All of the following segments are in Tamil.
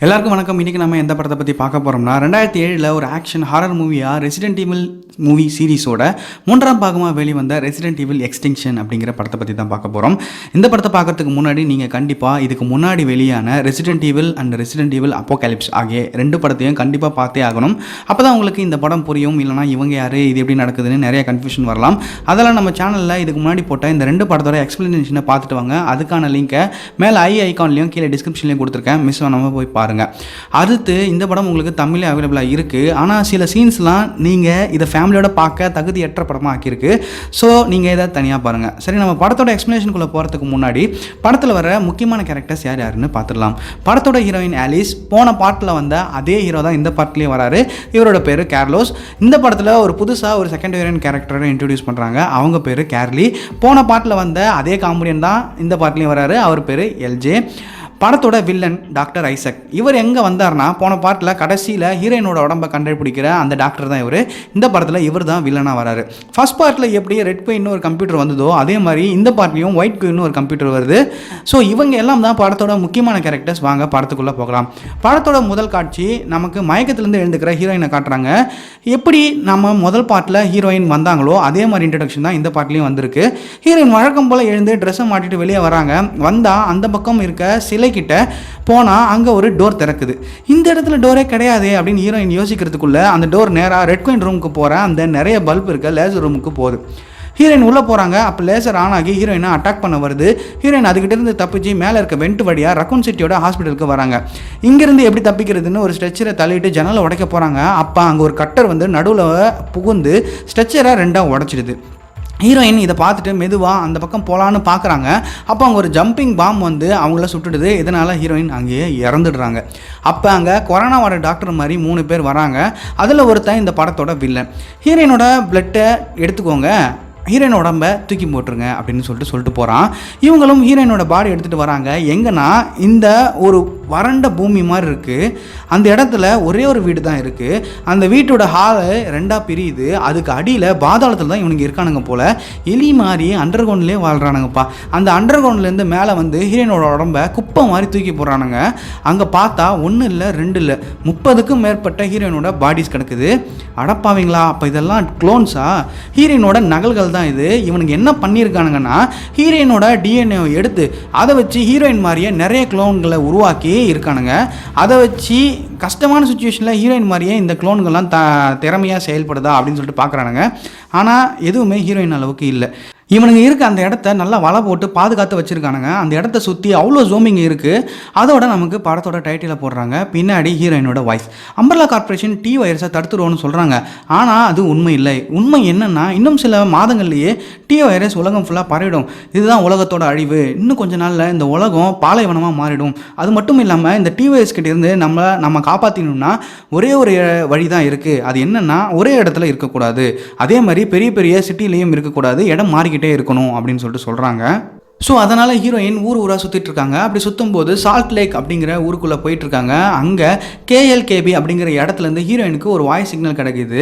எல்லாருக்கும் வணக்கம். இன்றைக்கி நம்ம எந்த படத்தை பற்றி பார்க்க போகிறோம்னா 2007 ஒரு ஆக்ஷன் ஹாரர் மூவியாக ரெசிடென்ட் ஈவில் மூவி சீரிஸோட 3ஆம் பாகமாக வெளிவந்த ரெசிடென்ட் ஈவில் எக்ஸ்டிங்ஷன் அப்படிங்கிற படத்தை பற்றி தான் பார்க்க போகிறோம். இந்த படத்தை பார்க்கறதுக்கு முன்னாடி நீங்கள் கண்டிப்பாக இதுக்கு முன்னாடி வெளியான resident evil and resident evil apocalypse ஆகிய 2 படத்தையும் கண்டிப்பாக பார்த்தே ஆகணும். அப்போ தான் உங்களுக்கு இந்த படம் புரியும். இல்லைனா இவங்க யார், இது எப்படி நடக்குதுன்னு நிறைய கன்ஃபியூஷன் வரலாம். அதெல்லாம் நம்ம சேனலில் இதுக்கு முன்னாடி போட்ட இந்த 2 படத்தோட எக்ஸ்பிளனேஷனை பார்த்துட்டு வாங்க. அதுக்கான லிங்கை மேலே ஐகான்லையும் கீழே டிஸ்கிரிப்ஷன்லையும் கொடுத்துருக்கேன். மிஸ் பண்ணாமல் போய் பாருங்கள். அடுத்து இந்த படம் உங்களுக்கு தமிழே அவைலபிளாக இருக்குது. ஆனால் சில சீன்ஸ்லாம் நீங்கள் இதை ஃபேமிலியோட பார்க்க தகுதியற்ற படமாக ஆக்கியிருக்கு. ஸோ நீங்கள் இதை தனியாக பாருங்கள். சரி, நம்ம படத்தோட எக்ஸ்ப்ளனேஷனுக்குள்ளே போகிறதுக்கு முன்னாடி படத்தில் வர முக்கியமான கேரக்டர்ஸ் யாருன்னு பார்த்துடலாம். படத்தோட ஹீரோயின் ஆலிஸ் போன பாட்டில் வந்த அதே ஹீரோ தான் இந்த பாட்டிலையும் வராரு. இவரோட பேர் கேர்லோஸ். இந்த படத்தில் ஒரு புதுசாக ஒரு செகண்ட் ஹீரோயின் கேரக்டரை இன்ட்ரடியூஸ் பண்ணுறாங்க. அவங்க பேர் கேர்லி. போன பாட்டில் வந்த அதே காமெடியன் தான் இந்த பாட்டிலையும் வராரு. அவர் பேர் எல்ஜே. படத்தோட வில்லன் டாக்டர் ஐசக். இவர் எங்கே வந்தார்னா, போன பாட்டில் கடைசியில் ஹீரோயினோட உடம்பை கண்டுபிடிக்கிற அந்த டாக்டர் தான் இவர். இந்த படத்தில் இவர் தான் வில்லனாக வராரு. ஃபர்ஸ்ட் பார்ட்டில் எப்படி ரெட் குயின்னு ஒரு கம்ப்யூட்டர் வந்ததோ அதே மாதிரி இந்த பார்ட்லையும் ஒயிட் குயின்னு ஒரு கம்ப்யூட்டர் வருது. ஸோ இவங்க எல்லாம் தான் படத்தோட முக்கியமான கேரக்டர்ஸ். வாங்க படத்துக்குள்ளே போகலாம். படத்தோட முதல் காட்சி நமக்கு மயக்கத்திலேருந்து எழுந்துக்கிற ஹீரோயினை காட்டுறாங்க. எப்படி நம்ம முதல் பார்ட்டில் ஹீரோயின் வந்தாங்களோ அதே மாதிரி இன்ட்ரடக்ஷன் தான் இந்த பார்ட்லையும் வந்திருக்கு. ஹீரோயின் வழக்கம் போல் எழுந்து ட்ரெஸ்ஸை மாட்டிட்டு வெளியே வராங்க. வந்தால் அந்த பக்கம் இருக்க சிலை கிட்ட போனால் அங்கே ஒரு டோர் திறக்குது. இந்த இடத்துல டோரே கிடையாது அப்படின்னு ஹீரோயின் யோசிக்கிறதுக்குள்ள அந்த டோர் நேராக ரெட் குயின் ரூமுக்கு போகிற அந்த நிறைய பல்ப் இருக்க லேசர் ரூமுக்கு போகுது. ஹீரோயின் உள்ளே போகிறாங்க. அப்போ லேசர் ஆன் ஆகி ஹீரோயினை அட்டாக் பண்ண வருது. ஹீரோயின் அதுக்கிட்ட இருந்து தப்பிச்சு மேலே இருக்க வெண்ட் வழியாக ரக்கூன் சிட்டியோட ஹாஸ்பிட்டலுக்கு வராங்க. இங்கேருந்து எப்படி தப்பிக்கிறதுன்னு ஒரு ஸ்ட்ரெச்சரை தள்ளிட்டு ஜன்னலை உடைக்க போகிறாங்க. அப்போ அங்கே ஒரு கட்டர் வந்து நடுவில் புகுந்து ஸ்ட்ரெச்சரை 2ஆக உடைச்சிடுது. ஹீரோயின் இதை பார்த்துட்டு மெதுவாக அந்த பக்கம் போகலான்னு பார்க்குறாங்க. அப்போ அங்கே ஒரு ஜம்பிங் பாம் வந்து அவங்கள சுட்டுடுது. இதனால் ஹீரோயின் அங்கேயே இறந்துடுறாங்க. அப்போ அங்கே கொரோனாவோட டாக்டர் மாதிரி 3 பேர் வராங்க. அதில் ஒருத்தன் இந்த படத்தோட வில்லன். ஹீரோயினோட பிளட்டை எடுத்துக்கோங்க, ஹீரோயின் உடம்பை தூக்கி போட்டுருங்க அப்படின்னு சொல்லிட்டு போகிறான். இவங்களும் ஹீரோயினோட பாடி எடுத்துகிட்டு வராங்க. எங்கன்னா இந்த ஒரு வறண்ட பூமி மாதிரி இருக்குது. அந்த இடத்துல ஒரே ஒரு வீடு தான் இருக்குது. அந்த வீட்டோட ஹாலை 2ஆக பிரியுது. அதுக்கு அடியில் பாதாளத்தில் தான் இவனுக்கு இருக்கானுங்க போல். எலி மாதிரி அண்டர் கிரவுண்ட்லேயே வாழ்கிறானுங்கப்பா. அந்த அண்டர் கிரவுண்ட்லேருந்து மேலே வந்து ஹீரோயினோட உடம்பை குப்பை மாதிரி தூக்கி போடுறானுங்க. அங்கே பார்த்தா 1 இல்லை 2 இல்லை 30க்கும் மேற்பட்ட ஹீரோயினோட பாடிஸ் கிடக்குது. அடப்பாவீங்களா, அப்போ இதெல்லாம் க்ளோன்ஸா? ஹீரோயினோட நகல்கள் தான் இது. இவனுக்கு என்ன பண்ணியிருக்கானுங்கன்னா, ஹீரோயினோட டிஎன்ஏ எடுத்து அதை வச்சு ஹீரோயின் மாதிரியே நிறைய க்ளோன்களை உருவாக்கி இருக்கானுங்க. அதை வச்சு கஷ்டமான சுச்சுவேஷனில் ஹீரோயின் மாதிரியே இந்த க்ளோன்கள்லாம் திறமையாக செயல்படுதா அப்படின்னு சொல்லிட்டு பார்க்குறானுங்க. ஆனால் எதுவுமே ஹீரோயின் அளவுக்கு இல்லை. இவனுங்க இருக்க அந்த இடத்த நல்லா வலை போட்டு பாதுகாத்து வச்சுருக்கானுங்க. அந்த இடத்த சுற்றி அவ்வளோ ஜூமிங் இருக்குது. அதோட நமக்கு படத்தோட டைட்டிலை போடுறாங்க. பின்னாடி ஹீரோயினோட வாய்ஸ். அம்பர்லா கார்பரேஷன் டி வைரஸை தடுத்துருவோன்னு சொல்கிறாங்க. ஆனால் அது உண்மை இல்லை. உண்மை என்னென்னா, இன்னும் சில மாதங்கள்லேயே டி வைரஸ் உலகம் ஃபுல்லாக பரவிடும். இதுதான் உலகத்தோட அழிவு. இன்னும் கொஞ்ச நாளில் இந்த உலகம் பாலைவனமாக மாறிடும். அது மட்டும் இல்லாமல் இந்த டி வைரஸ் கிட்டேருந்து நம்ம காப்பாற்றினோம்னா ஒரே ஒரு வழி தான் இருக்குது. அது என்னென்னா, ஒரே இடத்துல இருக்கக்கூடாது. அதே மாதிரி பெரிய பெரிய சிட்டிலையும் இருக்கக்கூடாது. இடம் மாறிக்கிட்டு இருக்கணும் அப்படின்னு சொல்லிட்டு சொல்கிறாங்க. ஸோ அதனால் ஹீரோயின் ஊராக சுற்றிட்டு இருக்காங்க. அப்படி சுற்றும்போது சால்ட் லேக் அப்படிங்கிற ஊருக்குள்ளே போயிட்டுருக்காங்க. அங்கே கேஎல்கேபி அப்படிங்கிற இடத்துலேருந்து ஹீரோயினுக்கு ஒரு வாய்ஸ் சிக்னல் கிடைக்கிது.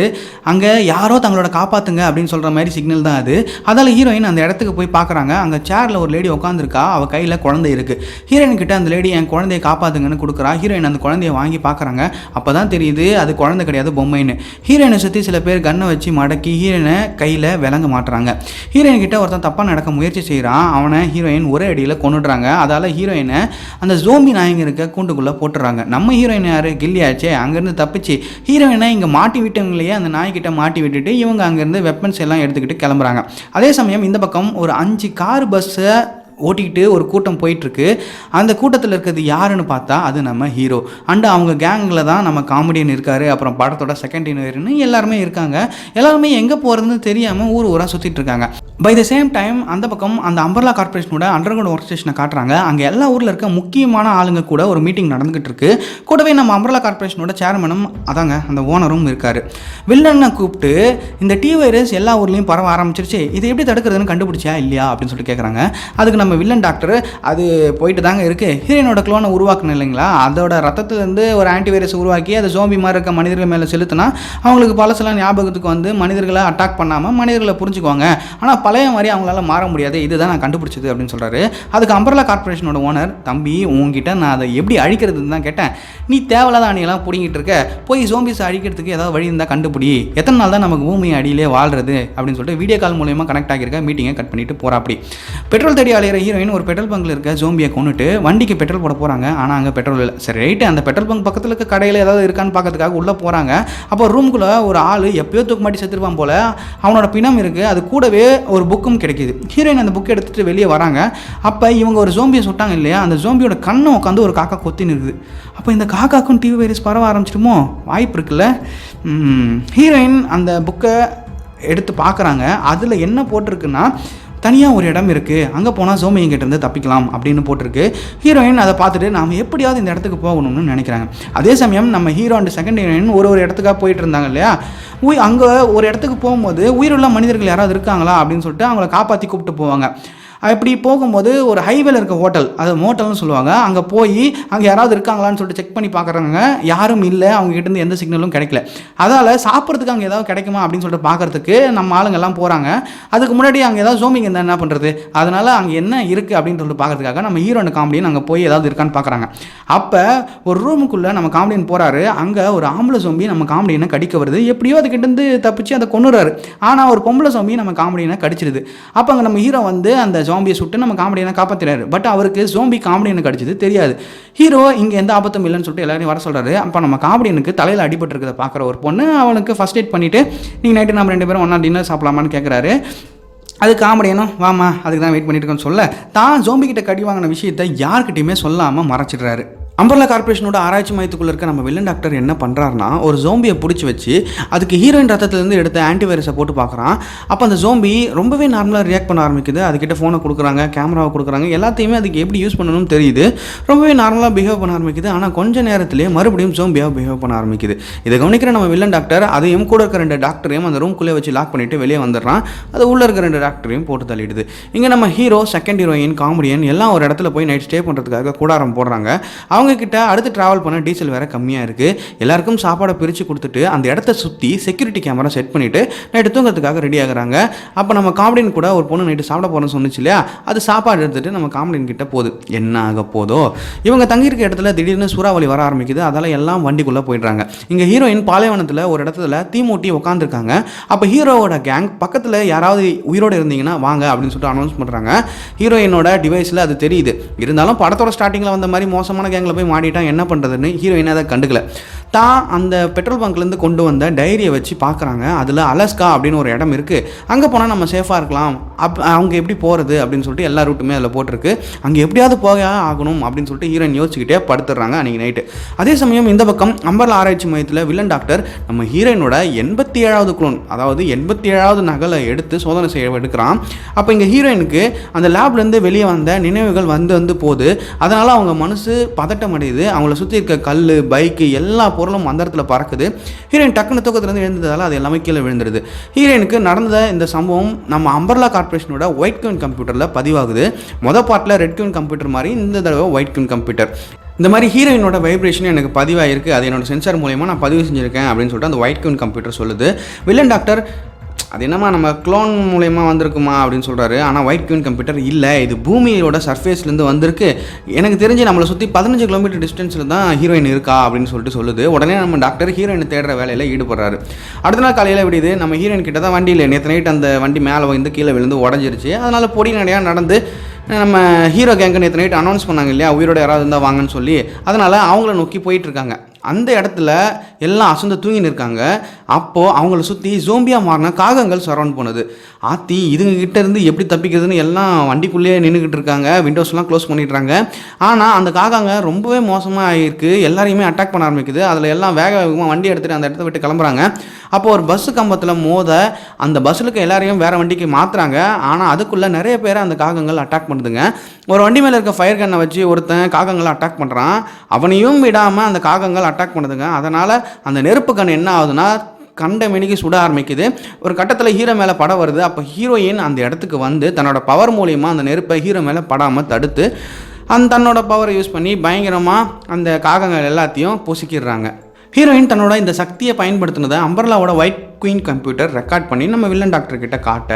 அங்கே யாரோ தங்களோட காப்பாற்றுங்க அப்படின்னு சொல்கிற மாதிரி சிக்னல் தான் அது. அதால் ஹீரோயின் அந்த இடத்துக்கு போய் பார்க்குறாங்க. அங்கே சேரில் ஒரு லேடி உட்காந்துருக்கா. அவள் கையில் குழந்தை இருக்குது. ஹீரோயின்கிட்ட அந்த லேடி என் குழந்தைய காப்பாற்றுங்கன்னு கொடுக்குறா. ஹீரோயின் அந்த குழந்தைய வாங்கி பார்க்குறாங்க. அப்போ தான் தெரியுது அது குழந்தை கிடையாது, பொம்மைன்னு. ஹீரோயினை சுற்றி சில பேர் கன்னை வச்சு மடக்கி ஹீரோயினை கையில் விளங்க மாட்டுறாங்க. ஹீரோயின்கிட்ட ஒருத்தன் தப்பாக நடக்க முயற்சி செய்கிறான். அவனை ஹீரோயின் ஒரே அடியில் கொண்டுடுறாங்க. அதால் ஹீரோயினை அந்த ஜோம்பி நாயங்க இருக்க கூண்டுக்குள்ளே போட்டுறாங்க. நம்ம ஹீரோயின் யார், கில்லியாச்சே, அங்கேருந்து தப்பிச்சு ஹீரோயினை இங்கே மாட்டி விட்டவங்களையே அந்த நாய்கிட்ட மாட்டி விட்டுட்டு இவங்க அங்கேருந்து வெப்பன்ஸ் எல்லாம் எடுத்துக்கிட்டு கிளம்புறாங்க. அதே சமயம் இந்த பக்கம் ஒரு 5 கார் பஸ்ஸை ஓட்டிக்கிட்டு ஒரு கூட்டம் போயிட்டுருக்கு. அந்த கூட்டத்தில் இருக்கிறது யாருன்னு பார்த்தா அது நம்ம ஹீரோ. அண்டு அவங்க கேங்கில் தான் நம்ம காமெடியன் இருக்கார். அப்புறம் படத்தோட செகண்ட் ஹீரோயின்னு எல்லாருமே இருக்காங்க. எல்லாருமே எங்கே போகிறதுன்னு தெரியாமல் ஊராக சுற்றிட்டு இருக்காங்க. பை த சேம் டைம் அந்த பக்கம் அந்த அம்பர்லா கார்பரேஷனோட அண்டர் கிரவுண்ட் ஒர்க் ஸ்டேஷனை காட்டுறாங்க. அங்கே எல்லா ஊரில் இருக்க முக்கியமான ஆளுங்க கூட ஒரு மீட்டிங் நடந்துகிட்டு இருக்கு. கூடவே நம்ம அம்பர்லா கார்பரேஷனோட சேர்மனும் அதாங்க அந்த ஓனரும் இருக்கார். வில்லனை கூப்பிட்டு இந்த டி வைரஸ் எல்லா ஊர்லேயும் பரவ ஆரம்பிச்சிருச்சு, இதை எப்படி தடுக்கிறதுன்னு கண்டுபிடிச்சா இல்லையா அப்படின்னு சொல்லிட்டு கேட்குறாங்க. அதுக்கு நம்ம வில்லன் டாக்டர் அது போயிட்டு தாங்க இருக்குது. ஹீரோயினோட க்ளோனை உருவாக்கணும் இல்லைங்களா, அதோட ரத்தத்துலேருந்து ஒரு ஆன்டிவைரஸ் உருவாக்கி அதை ஜோம்பி மாதிரி இருக்க மனிதர்கள் மேலே செலுத்தினா அவங்களுக்கு பழசெல்லாம் ஞாபகத்துக்கு வந்து மனிதர்களை அட்டாக் பண்ணாமல் மனிதர்களை புரிஞ்சுக்குவாங்க. ஆனால் பழைய மாதிரி அவங்களால மாற முடியாது, இதுதான் நான் கண்டுபிடிச்சது அப்படின்னு சொல்கிறாரு. அதுக்கு அம்பர்லா கார்பரேஷனோட ஓனர், தம்பி உங்ககிட்ட நான் அதை எப்படி அழிக்கிறதுன்னு தான் கேட்டேன், நீ தேவையில்லாத அணியெல்லாம் பிடிங்கிட்டு இருக்க, போய் ஜோம்பிஸ் அழிக்கிறதுக்கு ஏதாவது வழி இருந்தால் கண்டுபிடி, எத்தனை நாள் தான் நமக்கு பூமி அடியிலே வாழ்றது அப்படின்னு சொல்லிட்டு வீடியோ கால் மூலமா கனெக்ட் ஆகியிருக்க மீட்டிங்கை கட் பண்ணிட்டு போறாப்படி. பெட்ரோல் தேடி அலையிற ஹீரோயின் ஒரு பெட்ரோல் பங்கில் இருக்க ஜோம்பியை கொண்டுட்டு வண்டிக்கு பெட்ரோல் போட போகிறாங்க. ஆனால் அங்கே பெட்ரோல் இல்லை. சரி ரைட்டு, அந்த பெட்ரோல் பங்க் பக்கத்தில் இருக்க கடையில் ஏதாவது இருக்கான்னு பார்க்கறதுக்காக உள்ளே போகிறாங்க. அப்போ ரூமுக்குள்ளே ஒரு ஆள் எப்பயோ தூக்கு மாட்டி செத்துருப்பான் போல், அவனோட பிணம் இருக்குது. அது கூடவே ஒரு புக்கும் கிடைக்கிது. ஹீரோயின் அந்த புக்கை எடுத்துகிட்டு வெளியே வராங்க. அப்போ இவங்க ஒரு ஜோம்பியை சுட்டாங்க இல்லையா, அந்த ஜோம்பியோட கண்ணை உட்காந்து ஒரு காக்கா கொத்தின்னு இருக்குது. அப்போ இந்த காக்காக்கும் டிவி வைரஸ் பரவ ஆரம்பிச்சிடுமோ, வாய்ப்பு இருக்குல்ல. ஹீரோயின் அந்த புக்கை எடுத்து பார்க்குறாங்க. அதில் என்ன போட்டிருக்குன்னா, தனியாக ஒரு இடம் இருக்குது, அங்கே போனால் ஜோம்பிங்கிட்டேருந்து தப்பிக்கலாம் அப்படின்னு போட்டிருக்கு. ஹீரோயின் அதை பார்த்துட்டு நாம் எப்படியாவது இந்த இடத்துக்கு போகணும்னு நினைக்கிறாங்க. அதே சமயம் நம்ம ஹீரோ அண்ட் செகண்ட் ஹீரோயின் ஒரு இடத்துக்காக போயிட்டு இருந்தாங்க இல்லையா, அங்கே ஒரு இடத்துக்கு போகும்போது உயிருள்ள மனிதர்கள் யாராவது இருக்காங்களா அப்படின்னு சொல்லிட்டு அவங்கள காப்பாற்றி கூப்பிட்டு போவாங்க. அப்படி போகும்போது ஒரு ஹைவேல இருக்க ஹோட்டல், அது மோட்டல்னு சொல்லுவாங்க, அங்கே போய் அங்கே யாராவது இருக்காங்களான்னு சொல்லிட்டு செக் பண்ணி பார்க்குறாங்க. யாரும் இல்லை, அவங்ககிட்ட எந்த சிக்னலும் கிடைக்கல. அதால் சாப்பிட்றதுக்கு அங்கே ஏதாவது கிடைக்குமா அப்படின்னு சொல்லிட்டு பார்க்குறதுக்கு நம்ம ஆளுங்கெல்லாம் போகிறாங்க. அதுக்கு முன்னாடி அங்கே ஏதாவது ஜோம்பிங் இருந்தால் என்ன பண்ணுறது, அதனால் அங்கே என்ன இருக்குது அப்படின்னு சொல்லிட்டு பார்க்குறதுக்காக நம்ம ஹீரோயின் காமெடியன் அங்கே போய் ஏதாவது இருக்கான்னு பார்க்குறாங்க. அப்போ ஒரு ரூமுக்குள்ளே நம்ம காமெடியன் போகிறாரு. அங்கே ஒரு ஆம்பளை ஜோம்பி நம்ம காமெடியனை கடிக்க வருது. எப்படியோ அதுக்கிட்டேருந்து தப்பிச்சு அதை கொண்டுறாரு. ஆனால் ஒரு பொம்பளை ஜோம்பி நம்ம காமெடியனை கடிச்சிடுது. அப்போ அங்கே நம்ம ஹீரோ வந்து அந்த ஜோம்பியை சுட்டு நம்ம காமெடியனை காப்பாற்றுறாரு. பட் அவருக்கு ஜோம்பி காமெடியனை கடிச்சது தெரியாது. ஹீரோ இங்கே எந்த ஆபத்தும் இல்லைன்னு சொல்லிட்டு எல்லாரையும் வர சொல்கிறாரு. அப்போ நம்ம காமெடியனுக்கு தலையில் அடிபட்டு இருக்கிறத பார்க்குற ஒரு பொண்ணு அவனுக்கு ஃபர்ஸ்ட் எய்ட் பண்ணிவிட்டு, நீங்கள் நைட்டு நம்ம 2 பேரும் ஒன்றா டின்னர் சாப்பிடலாமான்னு கேட்குறாரு. அது காமெடியனும் வாமா அதுக்கு தான் வெயிட் பண்ணிட்டு இருக்கேன்னு சொல்ல, தான் ஜோம்பிக்கிட்ட கடி வாங்கின விஷயத்தை யார்கிட்டையுமே சொல்லாமல் மறைச்சிடுறாரு. அம்பர்லா கார்பரேஷனோட ஆராய்ச்சி மையத்துக்குள்ள இருக்க நம்ம வில்லன் டாக்டர் என்ன பண்ணுறாருனா, ஒரு ஜோம்பியை பிடிச்சி வச்சு அதுக்கு ஹீரோயின் ரத்தத்துலேருந்து எடுத்த ஆன்டிவைரஸை போட்டு பார்க்குறான். அப்போ அந்த ஜோம்பி ரொம்பவே நார்மலாக ரியாக்ட் பண்ண ஆரம்பிக்குது. அதுக்கிட்ட ஃபோனை கொடுக்குறாங்க, கேமராவை கொடுக்குறாங்க, எல்லாத்தையுமே அதுக்கு எப்படி யூஸ் பண்ணணும்னு தெரியுது. ரொம்பவே நார்மலாக பிஹேவ் பண்ண ஆரம்பிக்குது. ஆனால் கொஞ்சம் நேரத்திலேயே மறுபடியும் ஜோம்பியாக பிஹேவ் பண்ண ஆரம்பிக்குது. இதை கவனிக்கிற நம்ம வில்லன் டாக்டர் அதையும் கூட இருக்க 2 டாக்டரையும் அந்த ரூம்குள்ளே வச்சு லாக் பண்ணிட்டு வெளியே வந்துடுறான். அது உள்ளே இருக்க 2 டாக்டரையும் போட்டு தள்ளிடுது. இங்கே நம்ம ஹீரோ, செகண்ட் ஹீரோயின், காமெடியன் எல்லாம் ஒரு இடத்துல போய் நைட் ஸ்டே பண்ணுறதுக்காக கூடாரம் போடுறாங்க. அவங்கக்கிட்ட அடுத்து ட்ராவல் பண்ண டீசல் வேறு கம்மியாக இருக்குது. எல்லாருக்கும் சாப்பாடை பிரித்து கொடுத்துட்டு அந்த இடத்த சுற்றி செக்யூரிட்டி கேமரா செட் பண்ணிவிட்டு நைட்டு தூங்கிறதுக்காக ரெடி ஆகுறாங்க. அப்போ நம்ம காமெடியன் கூட ஒரு பொண்ணு நைட்டு சாப்பிட போகிறோன்னு சொன்னிச்சு இல்லையா, அது சாப்பாடு எடுத்துகிட்டு நம்ம காமெடியன் கிட்ட போகுது. என்ன ஆக போதோ, இவங்க தங்கியிருக்க இடத்துல திடீர்னு சூறாவளி வர ஆரம்பிக்குது. அதால் எல்லாம் வண்டிக்குள்ளே போயிடுறாங்க. இங்கே ஹீரோயின் பாலைவனத்தில் ஒரு இடத்துல தீ மூட்டி உட்காந்துருக்காங்க. அப்போ ஹீரோவோட கேங் பக்கத்தில் யாராவது உயிரோடு இருந்தீங்கன்னா வாங்க அப்படின்னு சொல்லிட்டு அனௌன்ஸ் பண்ணுறாங்க. ஹீரோயினோட டிவைஸில் அது தெரியுது. இருந்தாலும் படத்தோட ஸ்டார்டிங்கில் வந்த மாதிரி மோசமான கேங்கில் போய் மாட்டிட்டாங்க. என்ன பண்ணுறதுன்னு ஹீரோயின் அதை கண்டுக்கல. தான் அந்த பெட்ரோல் பங்க்லேருந்து கொண்டு வந்த டைரியை வச்சு பார்க்குறாங்க. அதில் அலஸ்கா அப்படின்னு ஒரு இடம் இருக்குது, அங்கே போனால் நம்ம சேஃபாக இருக்கலாம். அவங்க எப்படி போகிறது அப்படின்னு சொல்லிட்டு எல்லா ரூட்டுமே அதில் போட்டிருக்கு. அங்கே எப்படியாவது போக ஆகணும் அப்படின்னு சொல்லிட்டு ஹீரோயின் யோசிச்சுக்கிட்டே படுத்துடுறாங்க அன்றைக்கி நைட்டு. அதே சமயம் இந்த பக்கம் அம்பர்லா ஆராய்ச்சி மையத்தில் வில்லன் டாக்டர் நம்ம ஹீரோயினோட 87வது குளோன், அதாவது 87வது நகலை எடுத்து சோதனை செய்ய எடுக்கிறான். அப்போ இங்கே ஹீரோயினுக்கு அந்த லேப்லேருந்து வெளியே வந்த நினைவுகள் வந்து போகுது. அதனால் அவங்க மனசு பதட்டம் அடையுது. அவங்கள சுற்றி இருக்க கல், பைக்கு எல்லா பொருளும் அந்த இடத்துல பறக்குது. ஹீரோயின் டக்குன்னு தூக்கத்துலேருந்து எழுந்ததால் அது எல்லாமே கீழே விழுந்துருது. ஹீரோயினுக்கு நடந்த இந்த சம்பவம் நம்ம அம்பர்லா கார்பரேஷனோட ஒயிட் கியூன் கம்ப்யூட்டரில் பதிவாகுது. மொதல் பார்ட்டில் ரெட் கியூன் கம்ப்யூட்டர் மாதிரி இந்த தடவை ஒயிட் கியூன் கம்ப்யூட்டர். இந்த மாதிரி ஹீரோயினோட வைப்ரேஷன் எனக்கு பதிவாயிருக்கு, அது என்னோட சென்சார் மூலயமா நான் பதிவு செஞ்சுருக்கேன் அப்படின்னு சொல்லிட்டு அந்த ஒயிட் கியூன் கம்ப்யூட்டர் சொல்லுது. வில்லன் டாக்டர் அது என்னம்மா நம்ம க்ளோன் மூலயமா வந்திருக்குமா அப்படின்னு சொல்கிறாரு. ஆனால் ஒயிட் கியூன் கம்ப்யூட்டர் இல்லை, இது பூமியோட சர்ஃபேஸ்லேருந்து வந்திருக்கு. எனக்கு தெரிஞ்சு நம்மளை சுற்றி 15 கிலோமீட்டர் டிஸ்டன்ஸில் தான் ஹீரோயின் இருக்கா அப்படின்னு சொல்லிட்டு சொல்லுது. உடனே நம்ம டாக்டர் ஹீரோயினை தேடுற வேலையில் ஈடுபடுறாரு. அடுத்த நாள் காலையில் விடுது. நம்ம ஹீரோயின் கிட்ட தான் வண்டி இல்லை. நேற்று நைட் அந்த வண்டி மேலே வந்து கீழே விழுந்து உடஞ்சிருச்சு. அதனால் பொடி நடையாக நடந்து நம்ம ஹீரோ கேங்கு நேற்று நைட் அனௌன்ஸ் பண்ணாங்க இல்லையா, உயிரோட யாராவது இருந்தால் வாங்கன்னு சொல்லி, அதனால் அவங்கள நோக்கி போயிட்டுருக்காங்க. அந்த இடத்துல எல்லாம் அசந்து தூங்கின்னு இருக்காங்க. அப்போது அவங்கள சுற்றி ஜோம்பியாக மாறின காகங்கள் சரௌண்ட் பண்ணுது. ஆத்தி இதுங்கிட்ட இருந்து எப்படி தப்பிக்கிறதுன்னு எல்லாம் வண்டிக்குள்ளேயே நின்றுக்கிட்டு இருக்காங்க. விண்டோஸ்லாம் க்ளோஸ் பண்ணிடுறாங்க. ஆனால் அந்த காகாங்க ரொம்பவே மோசமாக ஆகிருக்கு. எல்லாரையுமே அட்டாக் பண்ண ஆரம்பிக்குது. அதில் எல்லாம் வேக வேகமாக வண்டி எடுத்துகிட்டு அந்த இடத்த விட்டு கிளம்புறாங்க. அப்போது ஒரு பஸ்ஸு கம்பத்தில் மோத அந்த பஸ்ஸுக்கு எல்லாரையும் வேறு வண்டிக்கு மாற்றுறாங்க. ஆனால் அதுக்குள்ளே நிறைய பேரை அந்த காகங்கள் அட்டாக் பண்ணுதுங்க. ஒரு வண்டி மேலே இருக்க ஃபயர் கன்னை வச்சு ஒருத்தன் காகங்களை அட்டாக் பண்ணுறான். அவனையும் விடாமல் அந்த காகங்கள் அட்டாக் பண்ணுதுங்க. அதனால் அந்த நெருப்பு கண் என்ன ஆகுதுன்னா கண்ட மெனிக்கு சுட ஆரம்பிக்குது. ஒரு கட்டத்தில் ஹீரோ மேலே படம் வருது. அப்போ ஹீரோயின் அந்த இடத்துக்கு வந்து தன்னோட பவர் மூலியமாக அந்த நெருப்பை ஹீரோ மேலே படாமல் தடுத்து தன்னோட பவரை யூஸ் பண்ணி பயங்கரமாக அந்த காகங்கள் எல்லாத்தையும் பொசுக்கிடுறாங்க. ஹீரோயின் தன்னோட இந்த சக்தியை பயன்படுத்தினதை அம்பர்லாவோட ஒயிட் குயின் கம்ப்யூட்டர் ரெக்கார்ட் பண்ணி நம்ம வில்லன் டாக்டர் கிட்ட காட்ட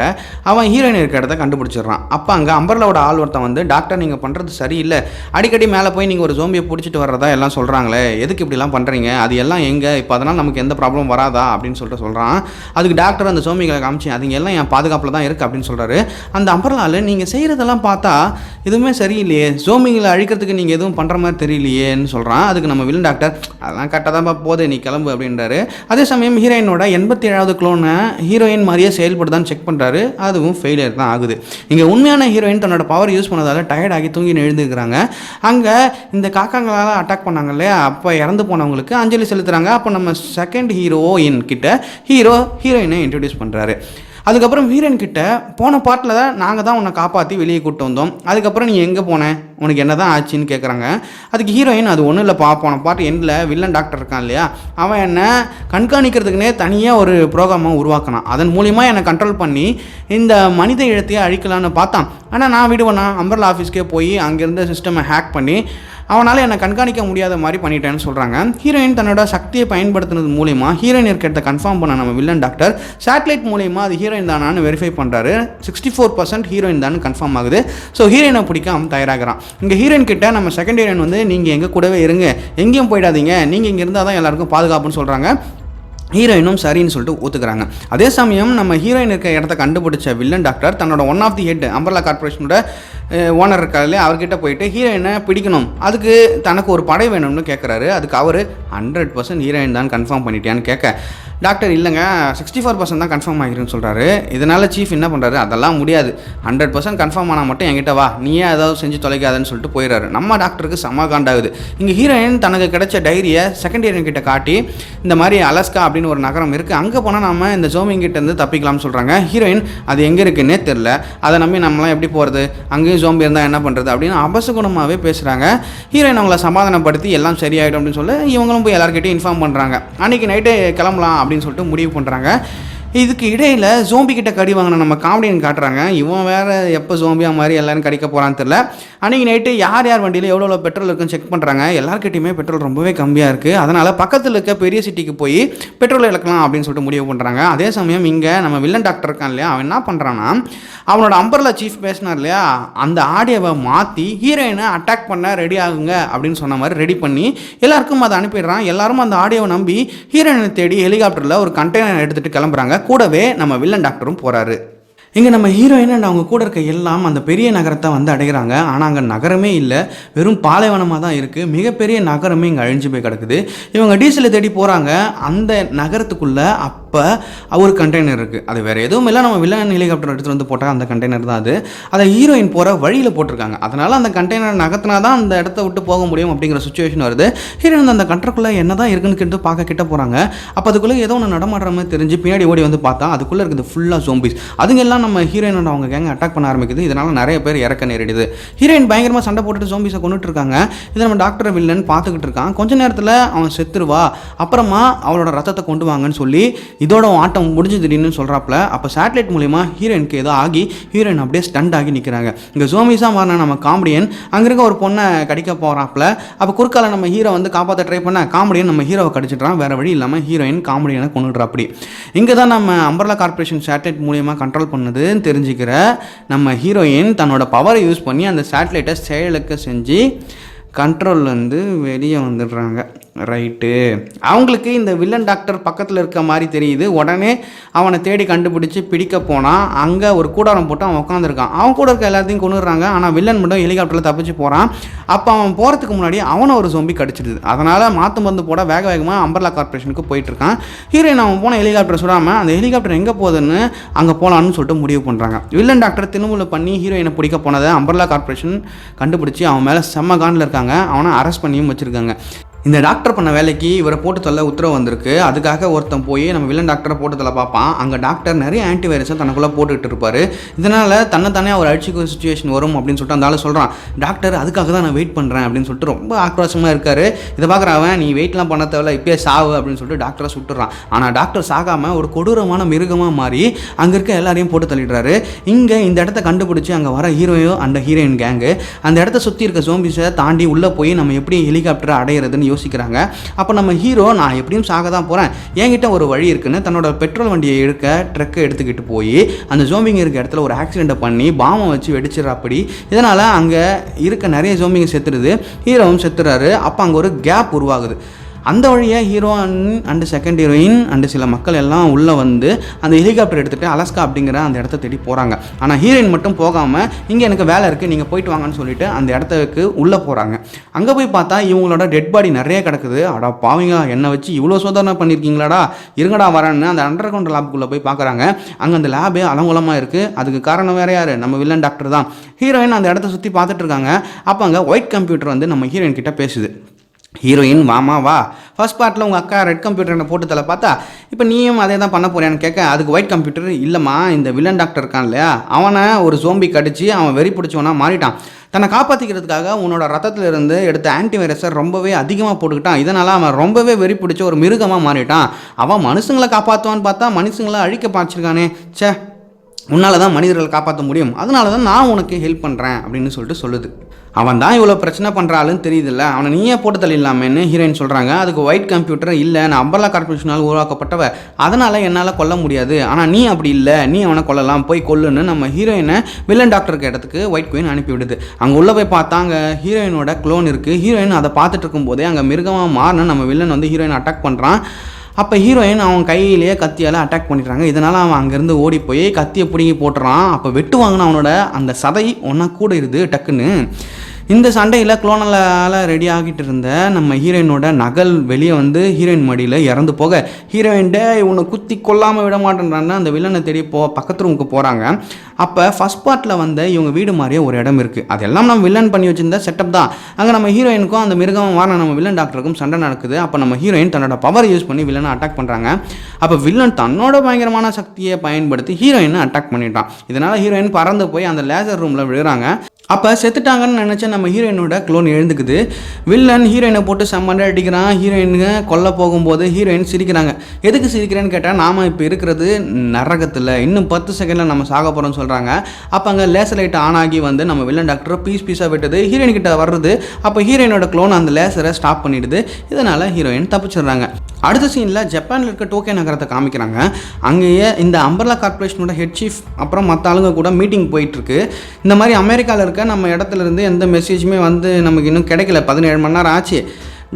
அவன் ஹீரோயின் இருக்கிற இடத்த கண்டுபிடிச்சிடுறான். அப்போ அங்கே அம்பர்லாவோட ஆள் ஒருத்தன் வந்து, டாக்டர் நீங்கள் பண்ணுறது சரியில்லை, அடிக்கடி மேலே போய் நீங்கள் ஒரு ஜோம்பியை பிடிச்சிட்டு வர்றதா எல்லாம் சொல்கிறாங்களே, எதுக்கு இப்படிலாம் பண்ணுறீங்க, அது எல்லாம் எங்கே, இப்போ அதனால் நமக்கு எந்த ப்ராப்ளம் வராதா அப்படின்னு சொல்லிட்டு சொல்கிறான். அதுக்கு டாக்டர் அந்த ஜோம்பிகளை காமிச்சு அதுங்க எல்லாம் என் பாதுகாப்பில் தான் இருக்குது அப்படின்னு சொல்கிறாரு. அந்த அம்பர்லாவில் நீங்கள் செய்கிறதெல்லாம் பார்த்தா எதுவுமே சரியில்லையே, ஜோம்பிங்களை அழிக்கிறதுக்கு நீங்கள் எதுவும் பண்ணுற மாதிரி தெரியலையேன்னு சொல்கிறான். அதுக்கு நம்ம வில்லன் டாக்டர் அதெல்லாம் கரெக்டாக தான் போதே, நீ கிளம்பு அப்படின்றாரு. அதே சமயம் ஹீரோயினோட 87வது க்ளோனை ஹீரோயின் மாதிரியே செயல்படுதான்னு செக் பண்ணுறாரு. அதுவும் ஃபெயிலியர் தான் ஆகுது. இங்கே உண்மையான ஹீரோயின் தன்னோட பவர் யூஸ் பண்ணதால் டயர்டாகி தூங்கி எழுந்துக்கிறாங்க. அங்கே இந்த காக்காங்களால் அட்டாக் பண்ணாங்க இல்லையா, அப்போ இறந்து போனவங்களுக்கு அஞ்சலி செலுத்துகிறாங்க. அப்போ நம்ம செகண்ட் ஹீரோயின் கிட்ட ஹீரோயினை இன்ட்ரடியூஸ் பண்ணுறாரு. அதுக்கப்புறம் ஹீரோயின் கிட்ட போன பார்ட்டில் தான் நாங்கள் தான் உன்னை காப்பாற்றி வெளியே கூப்பிட்டு வந்தோம், அதுக்கப்புறம் நீ எங்கே போனேன், உனக்கு என்ன தான் ஆச்சுன்னு கேட்குறாங்க. அதுக்கு ஹீரோயின் அது ஒன்றும் இல்லைப்பா, போன பார்ட் எண்டில் வில்லன் டாக்டர் இருக்கான் இல்லையா, அவன் என்னை கண்காணிக்கிறதுக்குனே தனியாக ஒரு ப்ரோக்ராமை உருவாக்கினான். அதன் மூலிமா என்னை கண்ட்ரோல் பண்ணி இந்த மனித இழத்தையே அழிக்கலான்னு பார்த்தான். ஆனால் நான் விடுவேனா, அம்பர்லா ஆஃபீஸ்க்கே போய் அங்கேருந்த சிஸ்டமை ஹேக் பண்ணி அவனால் என்னை கண்காணிக்க முடியாத மாதிரி பண்ணிட்டேன்னு சொல்கிறாங்க. ஹீரோயின் தன்னோட சக்தியை பயன்படுத்தினது மூலிமா ஹீரோயின் இருக்கிறத கன்ஃபார்ம் பண்ண நம்ம வில்லன் டாக்டர் சேட்டலைட் மூலிமா அது ஹீரோயின் தானான்னு வெரிஃபை பண்ணுறாரு. 64% ஹீரோயின் தான் கன்ஃபார்ம் ஆகுது. ஸோ ஹீரோயினை பிடிக்க அவன் தயாராகிறான். இங்கே ஹீரோயின் கிட்ட நம்ம செகண்ட் ஹீரோயின் வந்து, நீங்கள் எங்கள் கூடவே இருங்க, எங்கேயும் போயிடாதீங்க, நீங்கள் இங்கே இருந்தால் தான் எல்லாருக்கும் பாதுகாப்புன்னு சொல்கிறாங்க. ஹீரோயினும் சரின்னு சொல்லிட்டு ஒத்துக்கிறாங்க. அதே சமயம் நம்ம ஹீரோயின் இருக்க இடத்த கண்டுபிடிச்ச வில்லன் டாக்டர் தன்னோட one of the head Umbrella கார்பரேஷனோட ஓனர் இருக்காரு இல்லையா, அவர்கிட்ட போயிட்டு ஹீரோயினை பிடிக்கணும், அதுக்கு தனக்கு ஒரு படை வேணும்னு கேட்குறாரு. அதுக்கு அவர் 100% ஹீரோயின் தான் கன்ஃபார்ம் பண்ணிட்டியான்னு கேட்க, டாக்டர் இல்லைங்க 64% தான் கன்ஃபார்ம் ஆகிருன்னு சொல்கிறாரு. இதனால் சீஃப் என்ன பண்ணுறாரு, அதெல்லாம் முடியாது, 100% கன்ஃபார்ம் ஆனால் மட்டும் என்கிட்ட வா, நீயே ஏதாவது செஞ்சு தொலைக்காதுன்னு சொல்லிட்டு போயிடுறாரு. நம்ம டாக்டருக்கு செம்ம காண்டாகுது. இங்கே ஹீரோயின் தனக்கு கிடைச்ச டைரியை செகண்ட் ஹீரோயின் கிட்ட காட்டி, இந்த மாதிரி அலாஸ்கா அப்படின்னு ஒரு நகரம் இருக்குது, அங்கே போனால் நம்ம இந்த ஜோம்பிங்கிட்டேருந்து தப்பிக்கலாம்னு சொல்கிறாங்க. ஹீரோயின் அது எங்கே இருக்குன்னே தெரில, அதை நம்பி நம்மளாம் எப்படி போகிறது, அங்கேயும் ஜோம்பி இருந்தால் என்ன பண்ணுறது அப்படின்னு அபசகுணமாகவே பேசுகிறாங்க. ஹீரோயின் அவங்கள சமாதானப்படுத்தி எல்லாம் சரியாயிடும் அப்படின்னு சொல்லி இவங்களும் போய் எல்லாருக்கிட்டையும் இன்ஃபார்ம் பண்ணுறாங்க. அன்றைக்கி நைட்டு கிளம்பலாம் அப்படின்னு சொல்லிட்டு முடிவு பண்ணுறாங்க. இதுக்கு இடையில் ஜோம்பி கிட்ட கடி வாங்கின நம்ம காமெடியன் காட்டுறாங்க. இவன் வேறு எப்போ ஜோம்பியாக மாதிரி எல்லோரும் கடிக்க போகிறான்னு தெரில. அன்றைக்கி நைட்டு யார் யார் வண்டியில் எவ்வளோ பெட்ரோல் இருக்குன்னு செக் பண்ணுறாங்க. எல்லாருக்கிட்டையுமே பெட்ரோல் ரொம்பவே கம்மியாக இருக்குது. அதனால் பக்கத்தில் இருக்க பெரிய சிட்டிக்கு போய் பெட்ரோல் இழக்கலாம் அப்படின்னு சொல்லிட்டு முடிவு பண்ணுறாங்க. அதே சமயம் இங்கே நம்ம வில்லன் டாக்டர் இருக்கான் இல்லையா, அவன் என்ன பண்ணுறான்னா, அவனோட அம்பர்லா சீஃப் பேசினார் இல்லையா, அந்த ஆடியோவை மாற்றி ஹீரோயினை அட்டாக் பண்ண ரெடி ஆகுங்க அப்படின்னு சொன்ன மாதிரி ரெடி பண்ணி எல்லாருக்கும் அதை அனுப்பிடுறான். எல்லாரும் அந்த ஆடியோவை நம்பி ஹீரோயினை தேடி ஹெலிகாப்டரில் ஒரு கண்டெய்னர் எடுத்துகிட்டு கிளம்புறாங்க. கூடவே நம்ம வில்லன் டாக்டரும் போகிறாரு. இங்கே நம்ம ஹீரோயின் அண்ட் அவங்க கூட இருக்க எல்லாம் அந்த பெரிய நகரத்தை வந்து அடைகிறாங்க. ஆனால் அங்கே நகரமே இல்லை, வெறும் பாலைவனமாக தான் இருக்குது. மிகப்பெரிய நகரமே இங்கே அழிஞ்சு போய் கிடக்குது. இவங்க டீசலை தேடி போகிறாங்க. அந்த நகரத்துக்குள்ளே அப்போ ஒரு கண்டெய்னர் இருக்குது. அது வேறு எதுவும் இல்லை, நம்ம வில்லன் ஹெலிகாப்டர் எடுத்துகிட்டு வந்து போட்டால் அந்த கண்டெய்னர் தான் அது. அதை ஹீரோயின் போகிற வழியில் போட்டிருக்காங்க. அதனால் அந்த கண்டெய்னர் நகர்த்தினா தான் அந்த இடத்த விட்டு போக முடியும் அப்படிங்கிற சுச்சுவேஷன் வருது. ஹீரோயின் அந்த கண்டருக்குள்ளே என்ன தான் இருக்குன்னு கேட்டு பார்க்க கிட்ட போகிறாங்க. அப்போ அதுக்குள்ளே ஏதோ ஒன்று நடமாடுற மாதிரி தெரிஞ்சு பின்னாடி ஓடி வந்து பார்த்தா அதுக்குள்ளே இருக்குது ஃபுல்லாக ஜோம்பிஸ். அதுங்க எல்லாம் நம்ம ஹீரோயினோட அவங்க கேங்க அட்டாக் பண்ண ஆரம்பிக்குது. இதனால் நிறைய பேர் இறக்க நேரிடுது. ஹீரோயின் பயங்கரமாக சண்டை போட்டுட்டு ஜோம்பிஸை கொண்டுட்டு இருக்காங்க. இதை நம்ம டாக்டர் வில்லன் பார்த்துக்கிட்டு இருக்கான். கொஞ்ச நேரத்தில் அவன் செத்துருவா, அப்புறமா அவளோட ரத்தத்தை கொண்டு வாங்கன்னு சொல்லி இதோட ஆட்டம் முடிஞ்சு திடீர்னு சொல்கிறாப்புல. அப்போ சேட்டலைட் மூலிமா ஹீரோயினுக்கு ஏதோ ஆகி ஹீரோயின் அப்படியே ஸ்டண்ட் ஆகி நிற்கிறாங்க. இங்கே ஜோம்பிஸாக மாறின நம்ம காமெடியன் அங்கே இருக்க ஒரு பொண்ணை கடிக்க போகிறாப்புல. அப்போ குறுக்கால நம்ம ஹீரோ வந்து காப்பாற்ற ட்ரை பண்ண காமெடியன் நம்ம ஹீரோவை கடிச்சிட்றான். வேறு வழி இல்லாமல் ஹீரோயின் காமெடியனை கொண்டுடுறா. அப்படி இங்கே தான் நம்ம அம்பர்லா கார்பரேஷன் சேட்டலைட் மூலியமாக கண்ட்ரோல் பண்ணுது தெரிஞ்சுக்கிற நம்ம ஹீரோயின் தன்னோட பவரை யூஸ் பண்ணி அந்த சேட்டலைட்டை செயலுக்கு செஞ்சு கண்ட்ரோல்லேருந்து வெளியே வந்துடுறாங்க. ரைட்டு, அவங்களுக்கு இந்த வில்லன் டாக்டர் பக்கத்தில் இருக்க மாதிரி தெரியுது. உடனே அவனை தேடி கண்டுபிடிச்சி பிடிக்க போனால் அங்கே ஒரு கூடாரம் போட்டு அவன் உட்காந்துருக்கான். அவன் கூட இருக்க எல்லாத்தையும் கொண்டுடுறாங்க. ஆனால் வில்லன் மட்டும் ஹெலிகாப்டரில் தப்பிச்சு போகிறான். அப்போ அவன் போகிறதுக்கு முன்னாடி அவனை ஒரு ஜோம்பி கடிச்சிடுது. அதனால் மாற்று மருந்து போட வேக வேகமாக அம்பர்லா கார்பரேஷனுக்கு போயிட்டுருக்கான். ஹீரோயின் அவன் போன ஹெலிகாப்டர் சுடாமல் அந்த ஹெலிகாப்டர் எங்கே போகுதுன்னு அங்கே போகலான்னு சொல்லிட்டு முடிவு பண்ணுறாங்க. வில்லன் டாக்டர் திரும்புல பண்ணி ஹீரோயினை பிடிக்க போனதை அம்பர்லா கார்பரேஷன் கண்டுபிடிச்சி அவன் மேலே செம்ம காண்டில் இருக்காங்க. அவனை அரெஸ்ட் பண்ணியும் வச்சுருக்காங்க. இந்த டாக்டர் பண்ண வேலைக்கு இவரை போட்டு தள்ள உத்தரவு வந்திருக்கு. அதுக்காக ஒருத்தன் போய் நம்ம வில்லன் டாக்டரை போட்டு தள்ள பார்ப்பான். அங்கே டாக்டர் நிறைய ஆன்டிவைரஸை தனக்குள்ளே போட்டுக்கிட்டு இருப்பார். இதனால் தன்னைத்தானே அவர் அழிச்சிக்க சுச்சுவேஷன் வரும் அப்படின்னு சொல்லிட்டு அந்த ஆள் சொல்கிறான். டாக்டர் அதுக்காக தான் நான் வெயிட் பண்ணுறேன் அப்படின்னு சொல்லிட்டு ரொம்ப ஆக்ரோஷமாக இருக்கார். இதை பார்க்குறவன் நீ வெயிட்லாம் பண்ண தேவையில்ல, இப்பயே சாவு அப்படின்னு சொல்லிட்டு டாக்டரை சுட்டுறான். ஆனால் டாக்டர் சாகாமல் ஒரு கொடூரமான மிருகமாக மாறி அங்கே இருக்க எல்லாரையும் போட்டு தள்ளிடுறாரு. இங்கே இந்த இடத்த கண்டுபிடிச்சி அங்கே வர ஹீரோயோ அந்த ஹீரோயின் கேங்கு அந்த இடத்த சுற்றி இருக்க ஜோம்பிஸை தாண்டி உள்ளே போய் நம்ம எப்படி ஹெலிகாப்டரை அடையிறதுன்னு யோசிக்கிறாங்க. அப்போ நம்ம ஹீரோ நான் எப்படியும் சாக தான் போகிறேன், என்கிட்ட ஒரு வழி இருக்குன்னு தன்னோட பெட்ரோல் வண்டியை ட்ரக்கை எடுத்துக்கிட்டு போய் அந்த ஜோம்பிங்க இருக்க இடத்துல ஒரு ஆக்சிடெண்ட்டை பண்ணி பாம்பை வச்சு வெடிச்சிடறாப்படி. இதனால் அங்கே இருக்க நிறைய ஜோம்பிங்க செத்துருது, ஹீரோவும் செத்துறாரு. அப்போ அங்கே ஒரு கேப் உருவாகுது. அந்த வழியாக heroine and second heroine and சில மக்கள் எல்லாம் உள்ளே வந்து அந்த ஹெலிகாப்டர் எடுத்துகிட்டு அலாஸ்கா அப்படிங்கிற அந்த இடத்த தேடி போகிறாங்க. ஆனால் ஹீரோயின் மட்டும் போகாமல் இங்கே எனக்கு வேலை இருக்குது, நீங்கள் போயிட்டு வாங்கன்னு சொல்லிட்டு அந்த இடத்துக்கு உள்ளே போகிறாங்க. அங்கே போய் பார்த்தா இவங்களோட டெட் பாடி நிறைய கிடக்குது. அடா பாவீங்க, என்னை வச்சு இவ்வளோ சோதனை பண்ணியிருக்கீங்களாடா, இருங்கடா வரேன்னு அந்த அண்டர் கிரவுண்ட் லேபுக்குள்ளே போய் பார்க்குறாங்க. அங்கே அந்த லேபே அலங்கோலமாக இருக்குது. அதுக்கு காரணம் வேறு யார், நம்ம வில்லன் டாக்டர் தான். ஹீரோயின் அந்த இடத்த சுற்றி பார்த்துட்டு இருக்காங்க. அப்போ அங்கே ஒயிட் கம்ப்யூட்டர் வந்து நம்ம ஹீரோயின் கிட்ட பேசுது. ஹீரோயின் வாமா வா, ஃபர்ஸ்ட் பார்ட்டில் உங்கள் அக்கா ரெட் கம்ப்யூட்டரை போட்டு தலை பார்த்தா இப்போ நீயும் அதே தான் பண்ண போறியான்னு கேட்க, அதுக்கு ஒயிட் கம்ப்யூட்டர் இல்லைம்மா, இந்த வில்லன் டாக்டர் இருக்கான் இல்லையா, அவனை ஒரு சோம்பி கடிச்சு அவன் வெறி பிடிச்சவனா மாறிட்டான். தன்னை காப்பாற்றிக்கிறதுக்காக உன்னோட ரத்தத்திலிருந்து எடுத்த ஆன்டிவைரஸை ரொம்பவே அதிகமாக போட்டுக்கிட்டான். இதனால் அவன் ரொம்பவே வெறி பிடிச்ச ஒரு மிருகமாக மாறிட்டான். அவன் மனுஷங்களை காப்பாற்றுவான்னு பார்த்தா மனுஷங்களை அழிக்க பார்த்துருக்கானே. சே, உன்னால் தான் மனிதர்களை காப்பாற்ற முடியும், அதனால தான் நான் உனக்கு ஹெல்ப் பண்ணுறேன் அப்படின்னு சொல்லிட்டு சொல்லுது. அவன் தான் இவ்வளோ பிரச்சனை பண்ணுறாளுன்னு தெரியுதுல்ல, அவனை நீயே போட்டு தள்ளிடலாமேன்னு ஹீரோயின் சொல்கிறாங்க. அதுக்கு ஒயிட் கம்ப்யூட்டர் இல்லை, நான் அம்பர்லா கார்பரேஷனால் உருவாக்கப்பட்டவ, அதனால் என்னால் கொல்ல முடியாது, ஆனால் நீ அப்படி இல்லை, நீ அவனை கொல்லலாம், போய் கொல்லுன்னு நம்ம ஹீரோயினை வில்லன் டாக்டருக்கு இடத்துக்கு ஒயிட் குயின் அனுப்பிவிடுது. அங்கே உள்ளே போய் பார்த்தா அங்கே ஹீரோயினோட க்ளோன் இருக்குது. ஹீரோயின் அதை பார்த்துட்டு இருக்கும்போதே அங்கே மிருகமாக மாறின நம்ம வில்லன் வந்து ஹீரோயின் அட்டாக் பண்ணுறான். அப்போ ஹீரோயின் அவன் கையிலேயே கத்தியால் அட்டாக் பண்ணிடுறாங்க. இதனால் அவன் அங்கேருந்து ஓடி போய் கத்தியை பிடுங்கி போட்டுறான். அப்போ வெட்டு வாங்கின அவனோட அந்த சதை ஒன்றா கூட இருது டக்குன்னு. இந்த சண்டையில் குளோனலால் ரெடி ஆகிட்டு இருந்த நம்ம ஹீரோயினோட நகல் வெளியே வந்து ஹீரோயின் மடியில் இறந்து போக, ஹீரோயின்ட இவனை குத்தி கொல்லாமல் விட மாட்டேன்றான்னு அந்த வில்லனை தேடி பக்கத்து ரூமுக்கு போகிறாங்க. அப்போ ஃபஸ்ட் பார்ட்டில் வந்து இவங்க வீடு மாதிரியே ஒரு இடம் இருக்குது. அதெல்லாம் நம்ம வில்லன் பண்ணி வச்சிருந்த செட்டப் தான். அங்கே நம்ம ஹீரோயினுக்கும் அந்த மிருகம் வார நம்ம வில்லன் டாக்டருக்கும் சண்டை நடக்குது. அப்போ நம்ம ஹீரோயின் தன்னோட பவர் யூஸ் பண்ணி வில்லனை அட்டாக் பண்ணுறாங்க. அப்போ வில்லன் தன்னோட பயங்கரமான சக்தியை பயன்படுத்தி ஹீரோயினை அட்டாக் பண்ணிட்டான். இதனால் ஹீரோயின் பறந்து போய் அந்த லேசர் ரூமில் விழுறாங்க. அப்போ செத்துட்டாங்கன்னு நினச்ச நம்ம ஹீரோயினோட க்ளோன் எழுந்துக்குது. வில்லன் ஹீரோயினை போட்டு செம்மண்டை அடிக்கிறான். ஹீரோயினுங்க கொல்ல போகும்போது ஹீரோயின் சிரிக்கிறாங்க. எதுக்கு சிரிக்கிறேன்னு கேட்டால், நாம் இப்போ இருக்கிறது நரகத்தில், இன்னும் 10 செகண்டில் நம்ம சாக போகிறோம்னு சொல்கிறாங்க. அப்போ அங்கே லேசர் லைட் ஆன் ஆகி வந்து நம்ம வில்லன் டாக்டரை பீஸாக விட்டது ஹீரோயின்கிட்ட வருது. அப்போ ஹீரோயினோட க்ளோன் அந்த லேசரை ஸ்டாப் பண்ணிடுது. இதனால் ஹீரோயின் தப்பிச்சிடுறாங்க. அடுத்த சீனில் ஜப்பானில் இருக்க டோக்கியோ நகரத்தை காமிக்கிறாங்க. அங்கேயே இந்த அம்பர்லா கார்பரேஷனோட ஹெட் சீஃப் அப்புறம் மற்ற ஆளுங்க கூட மீட்டிங் போயிட்டுருக்கு. இந்த மாதிரி அமெரிக்காவில் இருக்க நம்ம இடத்துல இருந்து எந்த மெசேஜுமே வந்து நமக்கு இன்னும் கிடைக்கல. 17 மணி நேரம் ஆச்சு.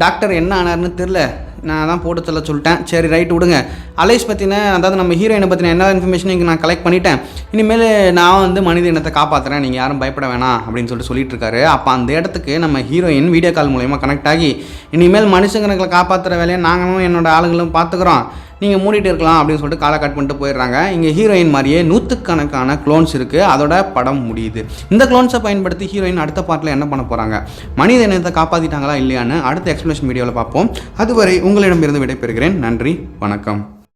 டாக்டர் என்ன ஆனார்னு தெரில, நான் தான் போட்டு தள்ள சொல்லிட்டேன். சரி ரைட் விடுங்க. அலைஸ் பற்றின, அதாவது நம்ம ஹீரோயினை பற்றின என்ன இன்ஃபர்மேஷன் இங்கே நான் கலெக்ட் பண்ணிட்டேன். இனிமேல் நான் வந்து மனித இனத்தை காப்பாற்றுறேன், நீங்கள் யாரும் பயப்பட வேணாம் அப்படின்னு சொல்லிட்டு இருக்காரு. அப்போ அந்த இடத்துக்கு நம்ம ஹீரோயின் வீடியோ கால் மூலயமா கனெக்ட் ஆகி, இனிமேல் மனுஷங்களை காப்பாற்றுற வேலையை நாங்களும் என்னோட ஆளுங்களும் பார்த்துக்குறோம், நீங்கள் மூடிட்டு இருக்கலாம் அப்படின்னு சொல்லிட்டு காலை கட் பண்ணிட்டு போயிடுறாங்க. இங்கே ஹீரோயின் மாதிரியே 100கணக்கான க்ளோன்ஸ் இருக்குது. அதோட படம் முடியுது. இந்த க்ளோன்ஸை பயன்படுத்தி ஹீரோயின் அடுத்த பார்ட்டில் என்ன பண்ண போகிறாங்க, மனித இனத்தை காப்பாற்றிட்டாங்களா இல்லையான்னு அடுத்த எக்ஸ்பிளேஷன் வீடியோவில் பார்ப்போம். அதுவரை உங்களிடமிருந்து விடைபெறுகிறேன். நன்றி, வணக்கம்.